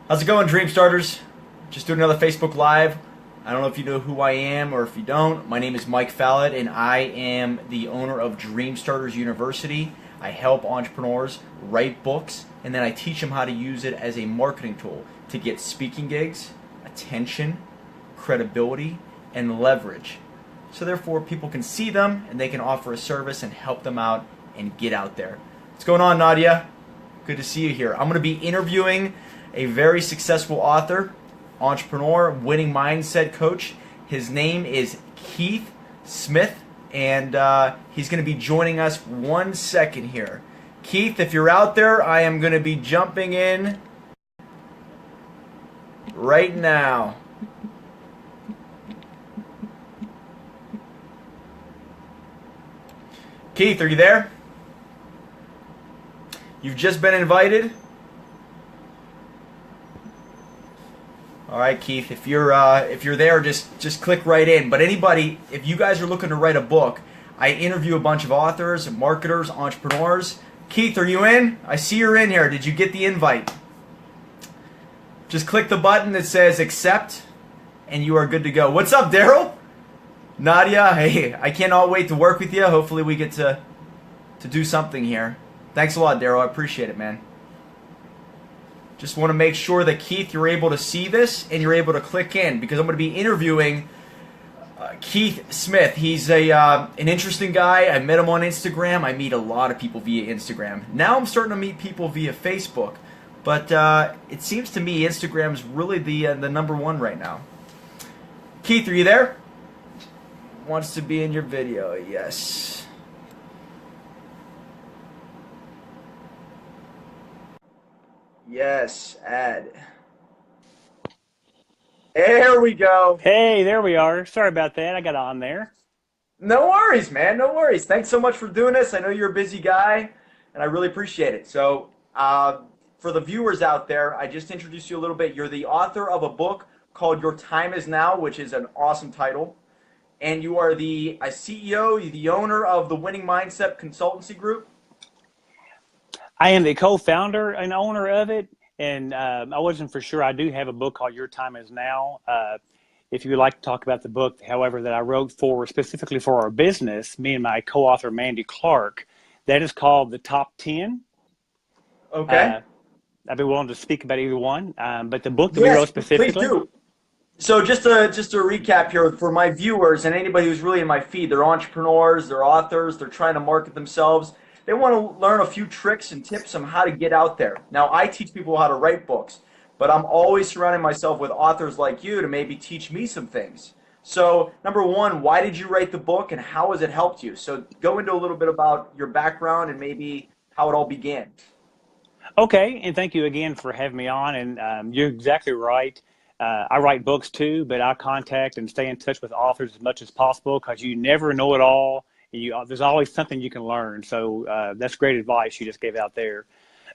How's it going, Dream Starters? Just doing another Facebook Live. I don't know if you know who I am or if you don't. My name is Mike Fallat, and I am the owner of Dream Starters University. I help entrepreneurs write books, and then I teach them how to use it as a marketing tool to get speaking gigs, attention, credibility, and leverage. So therefore, people can see them, and they can offer a service and help them out and get out there. What's going on, Nadia? Good to see you here. I'm going to be interviewing a very successful author, entrepreneur, winning mindset coach. His name is Keith Smith, and he's going to be joining us 1 second here. Keith, if you're out there, I am going to be jumping in right now. Keith, are you there? You've just been invited. All right, Keith, if you're there, just click right in. But anybody, if you guys are looking to write a book, I interview a bunch of authors, marketers, entrepreneurs. Keith, are you in? I see you're in here. Did you get the invite? Just click the button that says accept, and you are good to go. What's up, Daryl? Nadia, hey, I cannot wait to work with you. Hopefully we get to do something here. Thanks a lot, Daryl. I appreciate it, man. Just want to make sure that, Keith, you're able to see this and you're able to click in, because I'm going to be interviewing Keith Smith. He's an interesting guy. I met him on Instagram. I meet a lot of people via Instagram. Now I'm starting to meet people via Facebook. But it seems to me Instagram's really the number one right now. Keith, are you there? Wants to be in your video. Yes. Yes, add. There we go. Hey, there we are. Sorry about that. I got on there. No worries, man. No worries. Thanks so much for doing this. I know you're a busy guy, and I really appreciate it. So, for the viewers out there, I just introduced you a little bit. You're the author of a book called Your Time Is Now, which is an awesome title. And you are the CEO, the owner of the Winning Mindset Consultancy Group. I am the co-founder and owner of it, and I wasn't for sure. I do have a book called Your Time Is Now. If you would like to talk about the book, however, that I wrote specifically for our business, me and my co-author, Mandy Clark, that is called The Top 10. Okay. I'd be willing to speak about either one, but the book that we wrote specifically. Please do. So just to recap here for my viewers and anybody who's really in my feed, they're entrepreneurs, they're authors, they're trying to market themselves. They want to learn a few tricks and tips on how to get out there. Now, I teach people how to write books, but I'm always surrounding myself with authors like you to maybe teach me some things. So, number one, why did you write the book and how has it helped you? So go into a little bit about your background and maybe how it all began. Okay, and thank you again for having me on, and you're exactly right. I write books too, but I contact and stay in touch with authors as much as possible, because you never know it all. There's always something you can learn. So that's great advice you just gave out there.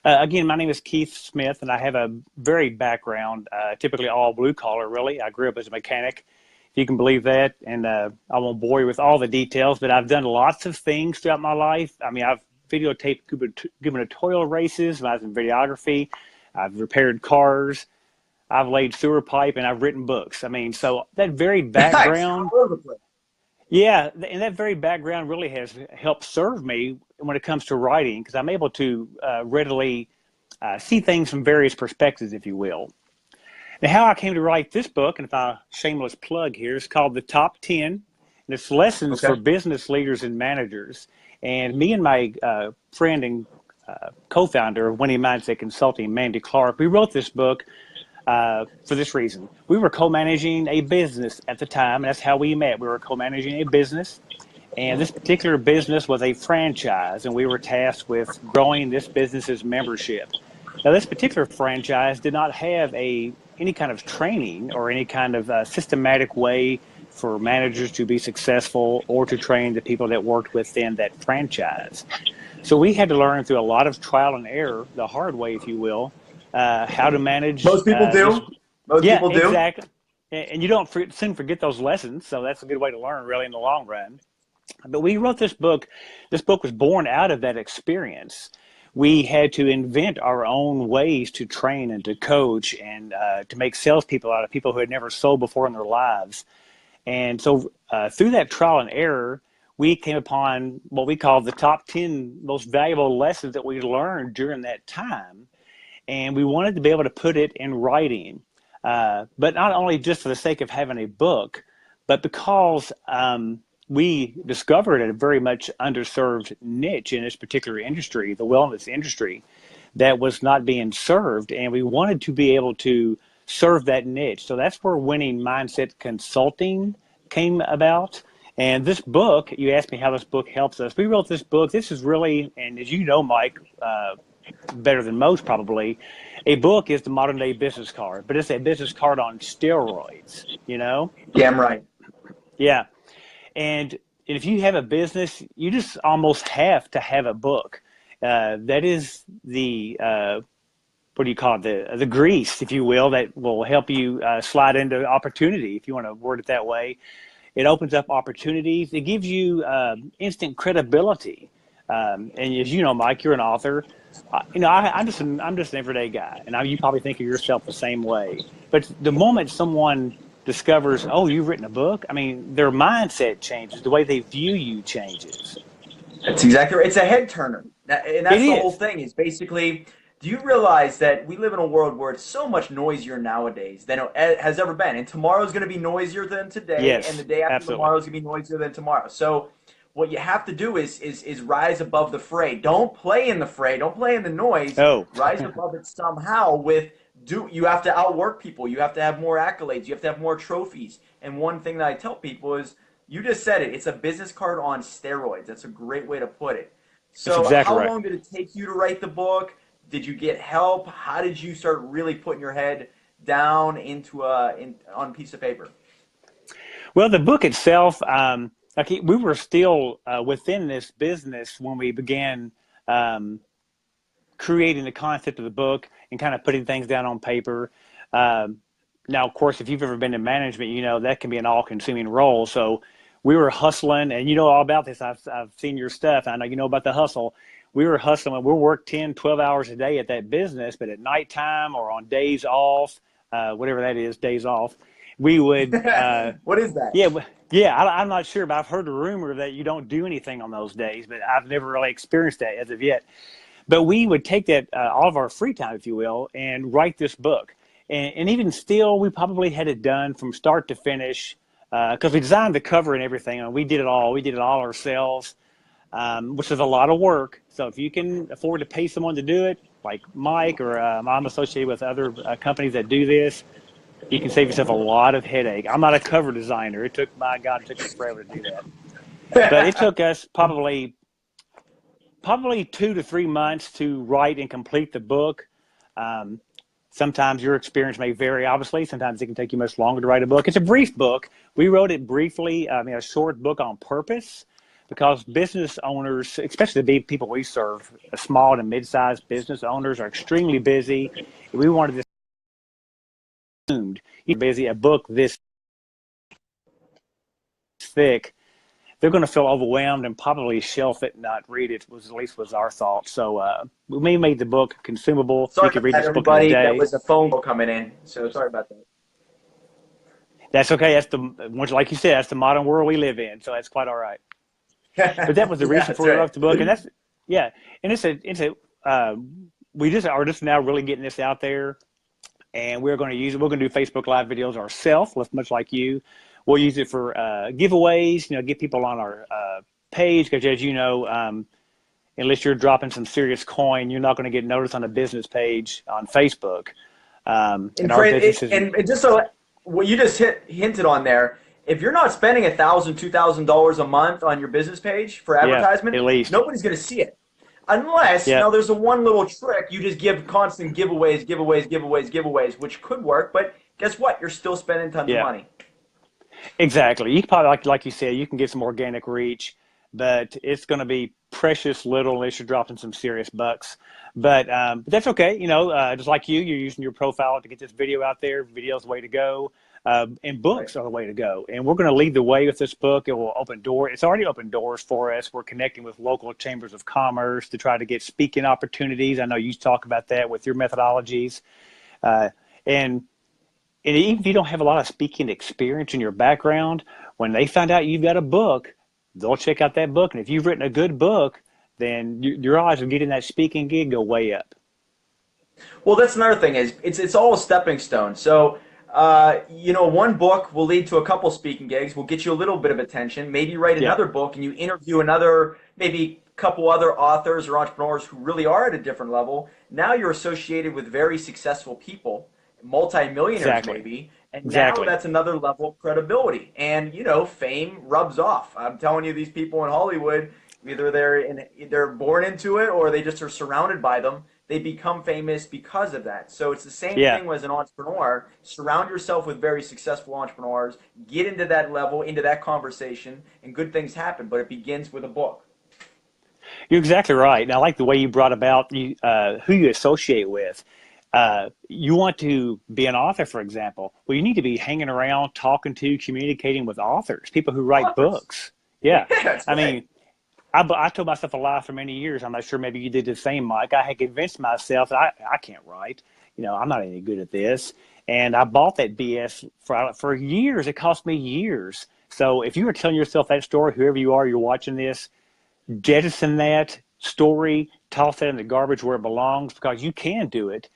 Again, my name is Keith Smith, and I have a varied background, typically all blue collar, really. I grew up as a mechanic, if you can believe that, and I won't bore you with all the details, but I've done lots of things throughout my life. I mean, I've videotaped gubernatorial races when I was in videography. I've repaired cars. I've laid sewer pipe, and I've written books. I mean, so that varied background, yeah, and that very background really has helped serve me when it comes to writing, because I'm able to readily see things from various perspectives, if you will. Now, how I came to write this book, and if I shameless plug here, is called The Top 10, and it's lessons for business leaders and managers. And me and my friend and co-founder of Winning Mindset Consulting, Mandy Clark, we wrote this book for this reason. We were co-managing a business at the time, and that's how we met. We were co-managing a business, and this particular business was a franchise, and we were tasked with growing this business's membership. Now, this particular franchise did not have any kind of training or any kind of systematic way for managers to be successful or to train the people that worked within that franchise. So we had to learn through a lot of trial and error, the hard way, if you will, how to manage. Most people do. Most people do. Exactly. And you don't soon forget those lessons, so that's a good way to learn, really, in the long run. But we wrote this book. This book was born out of that experience. we had to invent our own ways to train and to coach and to make salespeople out of people who had never sold before in their lives. And so through that trial and error, we came upon what we call the top 10 most valuable lessons that we learned during that time. And we wanted to be able to put it in writing, but not only just for the sake of having a book, but because we discovered a very much underserved niche in this particular industry, the wellness industry, that was not being served. And we wanted to be able to serve that niche. So that's where winning mindset consulting came about. And this book, you asked me how this book helps us. We wrote this book. This is really, and as you know, Mike, better than most probably, a book is the modern day business card, but it's a business card on steroids, you know? Damn right. Yeah. And if you have a business, you just almost have to have a book. That is the, what do you call it? The grease, if you will, that will help you slide into opportunity, if you want to word it that way. It opens up opportunities. It gives you instant credibility. And as you know, Mike, you're an author. I'm just an everyday guy, and you probably think of yourself the same way. But the moment someone discovers, oh, you've written a book, I mean, their mindset changes. The way they view you changes. That's exactly right. It's a head turner, and that's the whole thing. Is basically, do you realize that we live in a world where it's so much noisier nowadays than it has ever been, and tomorrow's going to be noisier than today, Yes, and the day after tomorrow is going to be noisier than tomorrow. So what you have to do is rise above the fray. Don't play in the fray. Don't play in the noise. Oh. Rise above it somehow you have to outwork people. You have to have more accolades. You have to have more trophies. And one thing that I tell people is, you just said it. It's a business card on steroids. That's a great way to put it. So exactly how long did it take you to write the book? Did you get help? How did you start really putting your head down into on a piece of paper? Well, the book itself, we were still within this business when we began creating the concept of the book and kind of putting things down on paper. Now, of course, if you've ever been in management, you know that can be an all-consuming role. So we were hustling, and you know all about this. I've seen your stuff. I know you know about the hustle. We were hustling. We worked 10, 12 hours a day at that business, but at nighttime or on days off, whatever that is, days off, we would. What is that? Yeah, I'm not sure, but I've heard a rumor that you don't do anything on those days, but I've never really experienced that as of yet. But we would take that, all of our free time, if you will, and write this book. And even still, we probably had it done from start to finish because we designed the cover and everything. And we did it all. We did it all ourselves, which is a lot of work. So if you can afford to pay someone to do it, like Mike or I'm associated with other companies that do this, you can save yourself a lot of headache. I'm not a cover designer. It took me forever to do that. But it took us probably 2 to 3 months to write and complete the book. Sometimes your experience may vary, obviously. Sometimes it can take you much longer to write a book. It's a brief book. We wrote it briefly, a short book on purpose, because business owners, especially the people we serve, small and mid-sized business owners, are extremely busy. We wanted this busy, a book this thick, they're going to feel overwhelmed and probably shelf it and not read it. At least was our thought. So we made the book consumable. Sorry you can read about this book in a day. That was a phone call coming in. So sorry about that. That's okay. Like you said, that's the modern world we live in. So that's quite all right. But that was the reason for we wrote the book, and we just are now really getting this out there, and we're going to use it. We're going to do Facebook Live videos ourselves, much like you. We'll use it for giveaways, get people on our page, because as you know, unless you're dropping some serious coin, you're not going to get noticed on a business page on Facebook. And just so what you just hinted on there, if you're not spending $1,000, $2,000 a month on your business page for advertisement, at least nobody's going to see it. Unless, there's a one little trick. You just give constant giveaways, which could work. But guess what? You're still spending tons of money. Exactly. You can probably, like you said, you can get some organic reach, but it's going to be precious little unless you're dropping some serious bucks. But that's okay. Just like you're using your profile to get this video out there. Video's the way to go. And books are the way to go. And we're going to lead the way with this book. It will open doors. It's already opened doors for us. We're connecting with local chambers of commerce to try to get speaking opportunities. I know you talk about that with your methodologies. And even if you don't have a lot of speaking experience in your background, when they find out you've got a book, they'll check out that book. And if you've written a good book, then your odds of getting that speaking gig go way up. Well, that's another thing is it's all a stepping stone. So, one book will lead to a couple speaking gigs, will get you a little bit of attention. Maybe write another book and you interview another, maybe couple other authors or entrepreneurs who really are at a different level. Now you're associated with very successful people, multi-millionaires maybe, and now that's another level of credibility. And fame rubs off. I'm telling you, these people in Hollywood, either they're born into it or they just are surrounded by them. They become famous because of that. So it's the same thing as an entrepreneur. Surround yourself with very successful entrepreneurs, get into that level, into that conversation, and good things happen. But it begins with a book. You're exactly right. And I like the way you brought about who you associate with. You want to be an author, for example. Well, you need to be hanging around, talking to, communicating with authors, people who write books. Yeah. I mean, I told myself a lie for many years. I'm not sure maybe you did the same, Mike. I had convinced myself that I can't write. I'm not any good at this. And I bought that BS for years. It cost me years. So if you were telling yourself that story, whoever you are, you're watching this, jettison that story, toss that in the garbage where it belongs, because you can do it.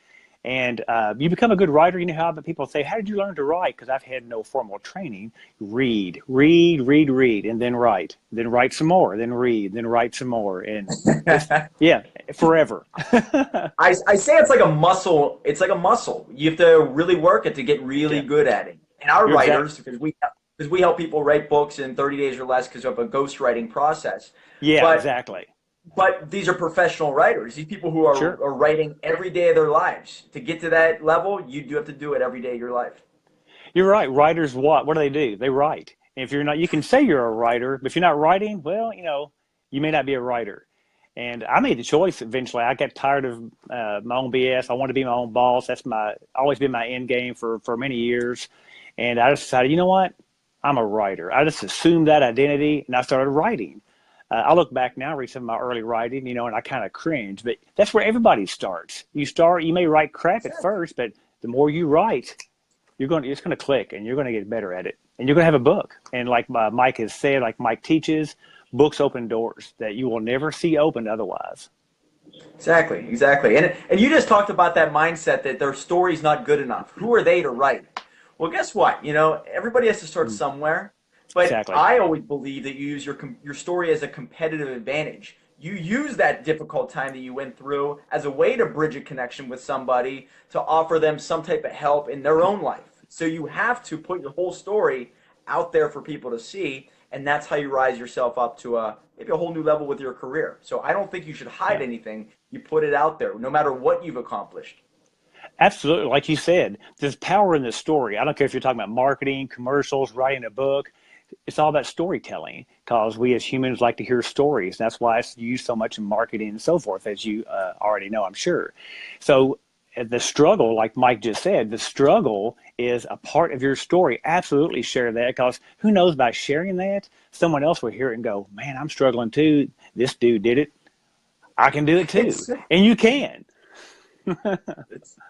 And you become a good writer. You know how people say, how did you learn to write? Because I've had no formal training. Read, and then write. Then write some more, then read, then write some more. And forever. I say it's like a muscle. It's like a muscle. You have to really work it to get really good at it. And our writers, because we help people write books in 30 days or less because of a ghostwriting process. Yeah, exactly. But these are professional writers. These people who are writing every day of their lives. To get to that level, you do have to do it every day of your life. You're right. Writers, what do? They write. And if you're not, you can say you're a writer, but if you're not writing, well, you may not be a writer. And I made the choice eventually. I got tired of my own BS. I wanted to be my own boss. That's always been my end game for many years. And I just decided, you know what? I'm a writer. I just assumed that identity, and I started writing. I look back now, read some of my early writing, and I kind of cringe. But that's where everybody starts. You may write crap at first, but the more you write, it's going to click, and you're going to get better at it. And you're going to have a book. And like Mike has said, like Mike teaches, books open doors that you will never see opened otherwise. Exactly. And you just talked about that mindset that their story's not good enough. Who are they to write? Well, guess what? Everybody has to start somewhere. But I always believe that you use your story as a competitive advantage. You use that difficult time that you went through as a way to bridge a connection with somebody, to offer them some type of help in their own life. So you have to put your whole story out there for people to see, and that's how you rise yourself up to maybe a whole new level with your career. So I don't think you should hide anything. You put it out there, no matter what you've accomplished. Absolutely. Like you said, there's power in the story. I don't care if you're talking about marketing, commercials, writing a book. It's all about storytelling, because we as humans like to hear stories. That's why it's used so much in marketing and so forth, as you already know, I'm sure. So the struggle, like Mike just said, the struggle is a part of your story. Absolutely share that, because who knows, about sharing that, someone else will hear it and go, man, I'm struggling too. This dude did it. I can do it too. And you can.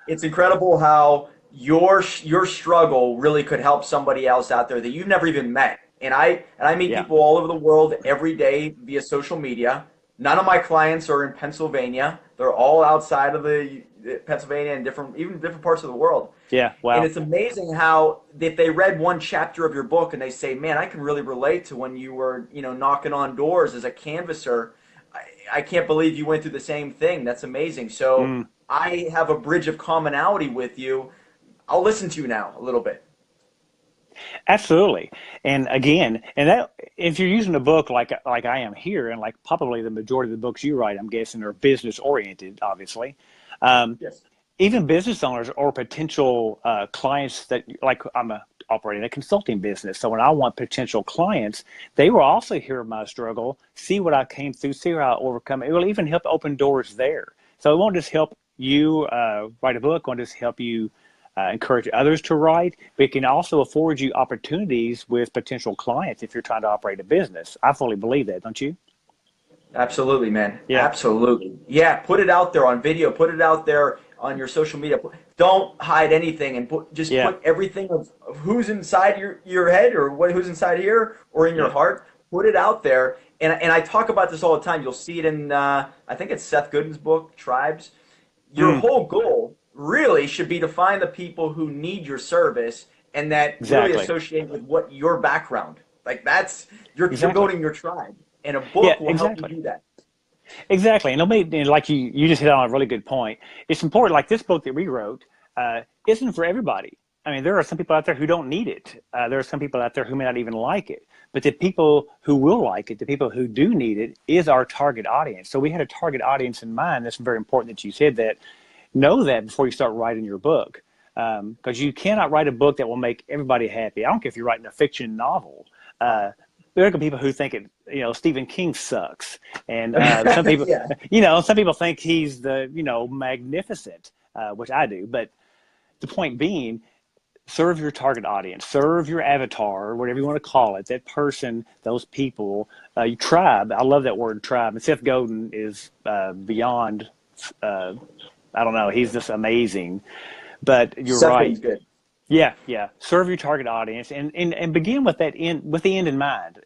It's incredible how your struggle really could help somebody else out there that you've never even met. And I meet people all over the world every day via social media. None of my clients are in Pennsylvania. They're all outside of the Pennsylvania and different parts of the world. Yeah, wow. And it's amazing how if they read one chapter of your book and they say, man, I can really relate to when you were, knocking on doors as a canvasser. I can't believe you went through the same thing. That's amazing. So I have a bridge of commonality with you. I'll listen to you now a little bit. Absolutely. And again, that if you're using a book like I am here, and like probably the majority of the books you write, I'm guessing, are business oriented, obviously. Yes. Even business owners or potential clients that, like, I'm operating a consulting business. So when I want potential clients, they will also hear my struggle, see what I came through, see how I overcome it. It will even help open doors there. So it won't just help you write a book, it won't just help you encourage others to write, but it can also afford you opportunities with potential clients if you're trying to operate a business. I fully believe that, don't you? Absolutely, man. Yeah, Absolutely. Yeah, put it out there on video, put it out there on your social media. Don't hide anything and just yeah, put everything of who's inside your head or who's inside here or in your yeah. heart. Put it out there. And I talk about this all the time. You'll see it in, I think it's Seth Godin's book, Tribes. Your Mm, whole goal really should be to find the people who need your service and that really exactly, associate with what your background. Like that's, you're exactly. building your tribe. And a Yeah, book will help you exactly. do that. Exactly. And nobody, and like you just hit on a really good point. It's important, like this book that we wrote, isn't for everybody. I mean, there are some people out there who don't need it. There are some people out there who may not even like it. But the people who will like it, the people who do need it, is our target audience. So we had a target audience in mind. That's very important that you said that. Know that before you start writing your book. Because you cannot write a book that will make everybody happy. I don't care if you're writing a fiction novel. There are people who think Stephen King sucks, and some people, Yeah. some people think he's the, magnificent, which I do. But the point being, serve your target audience, serve your avatar, whatever you want to call it, that person, those people, your tribe. I love that word tribe. And Seth Godin is beyond, I don't know, he's just amazing. But you're Seth Godin's right. good. Yeah, yeah. Serve your target audience and begin with the end in mind.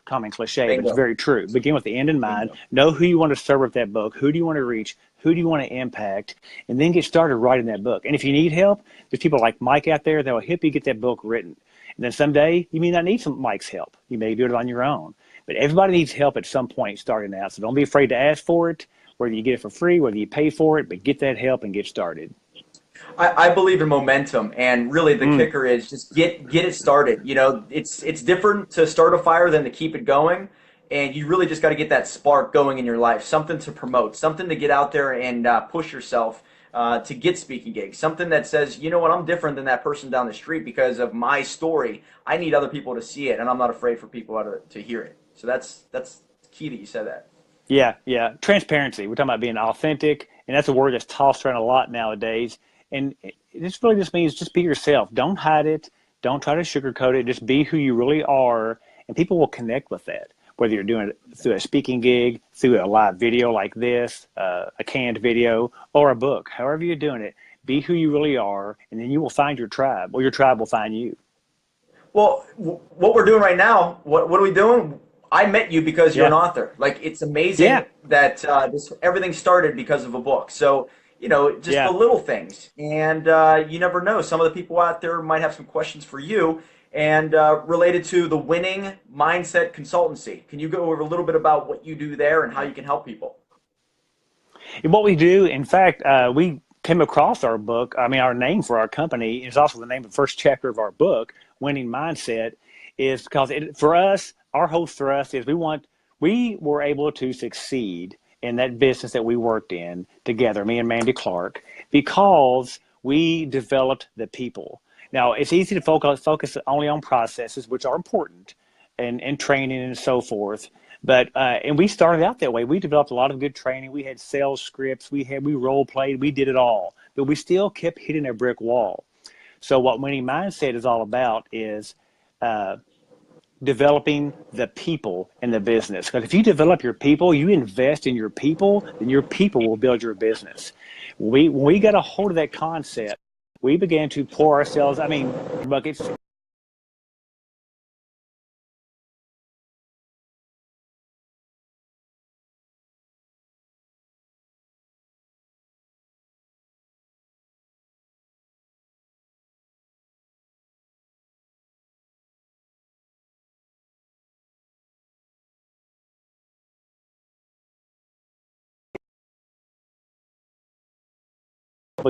Common cliche, but it's Bingo. very true. Begin with the end in mind. Bingo. Know who you want to serve with that book. Who do you want to reach? Who do you want to impact? And then get started writing that book. And if you need help, there's people like Mike out there that will help you get that book written. And then someday you may not need some Mike's help. You may do it on your own. But everybody needs help at some point starting out. So don't be afraid to ask for it, whether you get it for free, whether you pay for it, but get that help and get started. I believe in momentum, and really the Mm, kicker is just get it started. It's different to start a fire than to keep it going, and you really just got to get that spark going in your life, something to promote, something to get out there and push yourself to get speaking gigs, something that says, you know what, I'm different than that person down the street because of my story. I need other people to see it, and I'm not afraid for people to hear it. So that's key that you said that. yeah, yeah. Transparency. We're talking about being authentic, and that's a word that's tossed around a lot nowadays. And this really just means just be yourself. Don't hide it. Don't try to sugarcoat it. Just be who you really are, and people will connect with that. Whether you're doing it through a speaking gig, through a live video like this, a canned video, or a book, however you're doing it, be who you really are, and then you will find your tribe, or your tribe will find you. Well, what we're doing right now, what are we doing? I met you because you're an Yeah, author. Like it's amazing yeah, that this everything started because of a book. So just the yeah. little things, and you never know. Some of the people out there might have some questions for you, and related to the Winning Mindset Consultancy. Can you go over a little bit about what you do there and how you can help people? And what we do, in fact, we came across our book. I mean, our name for our company is also the name of the first chapter of our book, Winning Mindset, is because for us, our whole thrust is we were able to succeed in that business that we worked in together, me and Mandy Clark, because we developed the people. Now, it's easy to focus only on processes, which are important, and training and so forth. But and we started out that way. We developed a lot of good training. We had sales scripts. We role played. We did it all, but we still kept hitting a brick wall. So what Winning Mindset is all about is developing the people in the business. Because if you develop your people, you invest in your people, then your people will build your business. When we got a hold of that concept, we began to pour ourselves, I mean, buckets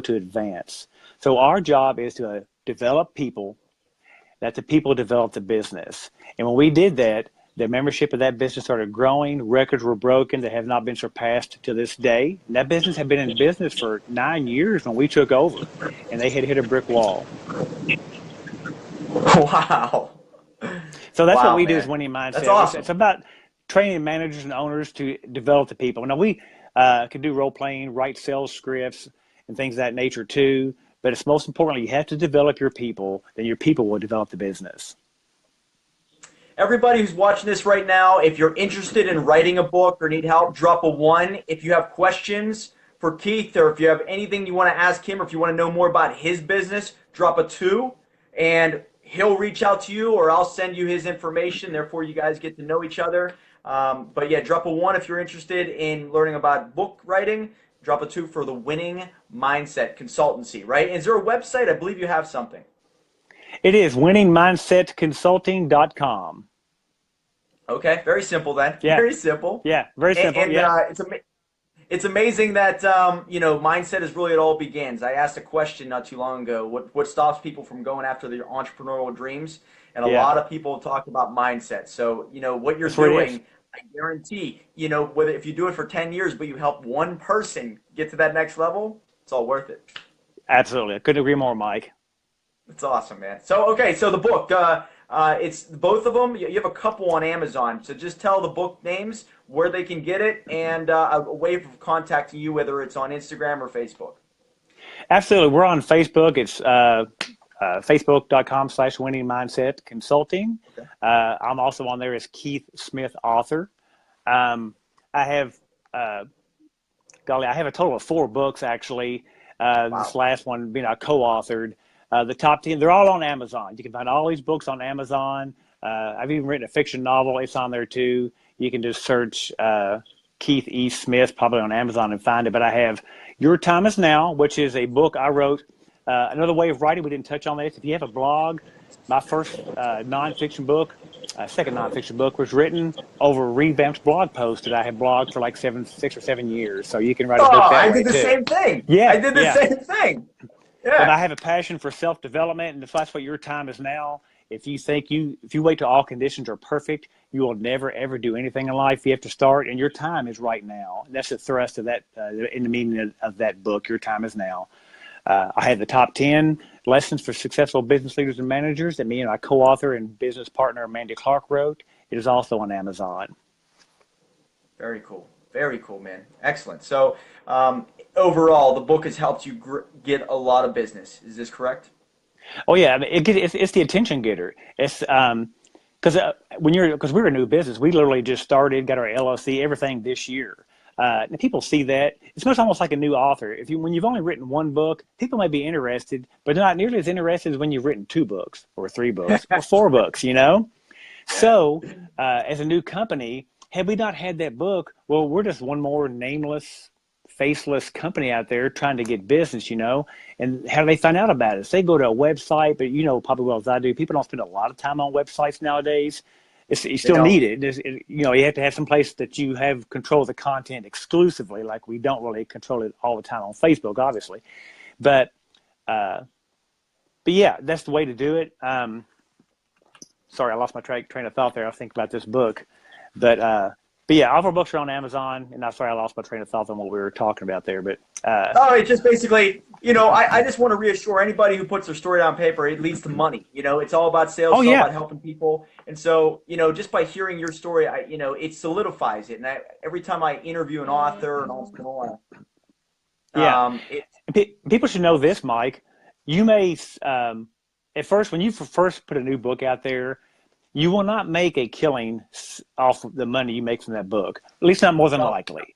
to advance. So our job is to develop people, that the people develop the business. And when we did that, the membership of that business started growing. Records were broken that have not been surpassed to this day. And that business had been in business for 9 years when we took over, and they had hit a brick wall. Wow. So that's what Wow, we do is man. Winning That's Mindset. It's awesome. about training managers and owners to develop the people. Now we can do role playing, write sales scripts, and things of that nature too. but it's most importantly, you have to develop your people, then your people will develop the business. Everybody who's watching this right now, if you're interested in writing a book or need help, drop a 1. If you have questions for Keith, or if you have anything you want to ask him, or if you want to know more about his business, drop a 2, and he'll reach out to you, or I'll send you his information. Therefore, you guys get to know each other. But yeah, drop a 1 if you're interested in learning about book writing. Drop a 2 for the Winning Mindset Consultancy, right? Is there a website? I believe you have something. It is winningmindsetconsulting.com. Okay, very simple then. Yeah. Very simple. Yeah, very simple. And it's amazing that mindset is really it all begins. I asked a question not too long ago. What stops people from going after their entrepreneurial dreams? And a lot of people talk about mindset. So what you're doing, I guarantee, whether if you do it for 10 years, but you help one person get to that next level, it's all worth it. Absolutely, I couldn't agree more, Mike. It's awesome, man. So so the book, it's both of them. You have a couple on Amazon. So just tell the book names, where they can get it, and a way of contacting you, whether it's on Instagram or Facebook. Absolutely. We're on Facebook. It's facebook.com/Winning Mindset Consulting. Okay. I'm also on there as Keith Smith Author. I have I have a total of 4 books, actually. Wow. This last one being I co-authored. The top 10, they're all on Amazon. You can find all these books on Amazon. I've even written a fiction novel. It's on there too. You can just search Keith E. Smith probably on Amazon and find it. But I have Your Time Is Now, which is a book I wrote. Another way of writing, we didn't touch on this. If you have a blog, my first nonfiction book, second nonfiction book, was written over revamped blog posts that I had blogged for like 6 or 7 years. So you can write a book that way too. I did the same thing. Yeah, I did the same thing. Yeah. But I have a passion for self-development, and if that's what your time is now, if you wait till all conditions are perfect, you will never, ever do anything in life. You have to start, and your time is right now. And that's the thrust of that, in the meaning of that book, Your Time Is Now. I have the top 10 lessons for successful business leaders and managers that me and my co-author and business partner, Amanda Clark, wrote. It is also on Amazon. Very cool. Very cool, man. Excellent. So, overall, the book has helped you get a lot of business. Is this correct? Oh yeah, I mean, it's the attention getter. It's because we're a new business. We literally just started, got our LLC, everything this year. And people see that it's almost like a new author. When you've only written 1 book, people may be interested, but they're not nearly as interested as when you've written 2 books or 3 books or 4 books. So as a new company, had we not had that book, well, we're just one more nameless, faceless company out there trying to get business, and how do they find out about it? They go to a website, but probably well as I do, people don't spend a lot of time on websites nowadays. You still need it. You have to have some place that you have control of the content exclusively, like we don't really control it all the time on Facebook, obviously. But yeah, that's the way to do it. Sorry, I lost my train of thought there. I was thinking about this book. But yeah, all of our books are on Amazon, and I'm sorry I lost my train of thought on what we were talking about there. But it's just basically, I just want to reassure anybody who puts their story on paper, it leads to money. It's all about sales, it's all about helping people. And so, just by hearing your story, it solidifies it. And every time I interview an author, an entrepreneur, people should know this, Mike. You may, at first, when you first put a new book out there, you will not make a killing off of the money you make from that book. At least not more than likely.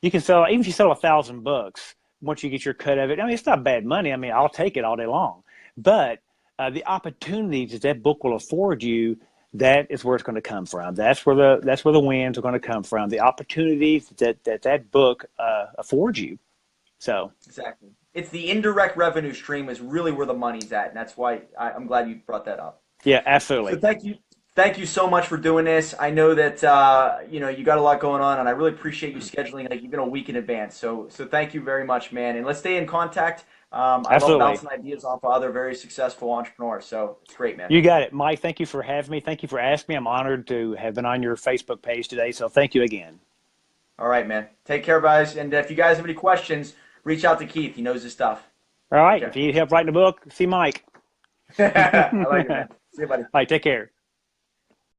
You can sell, even if you sell 1,000 books, once you get your cut of it, it's not bad money. I'll take it all day long. But the opportunities that book will afford you, that is where it's going to come from. That's where the wins are going to come from. The opportunities that book affords you. So exactly, it's the indirect revenue stream is really where the money's at, and that's why I'm glad you brought that up. Yeah, absolutely. So thank you so much for doing this. I know that you got a lot going on, and I really appreciate you scheduling like even a week in advance. So thank you very much, man. And let's stay in contact. I love bouncing ideas off of other very successful entrepreneurs. So it's great, man. You got it, Mike. Thank you for having me. Thank you for asking me. I'm honored to have been on your Facebook page today. So thank you again. All right, man. Take care, guys. And if you guys have any questions, reach out to Keith. He knows his stuff. All right. Okay. If you need help writing a book, see Mike. I like it, man. See you, buddy. All right. Take care.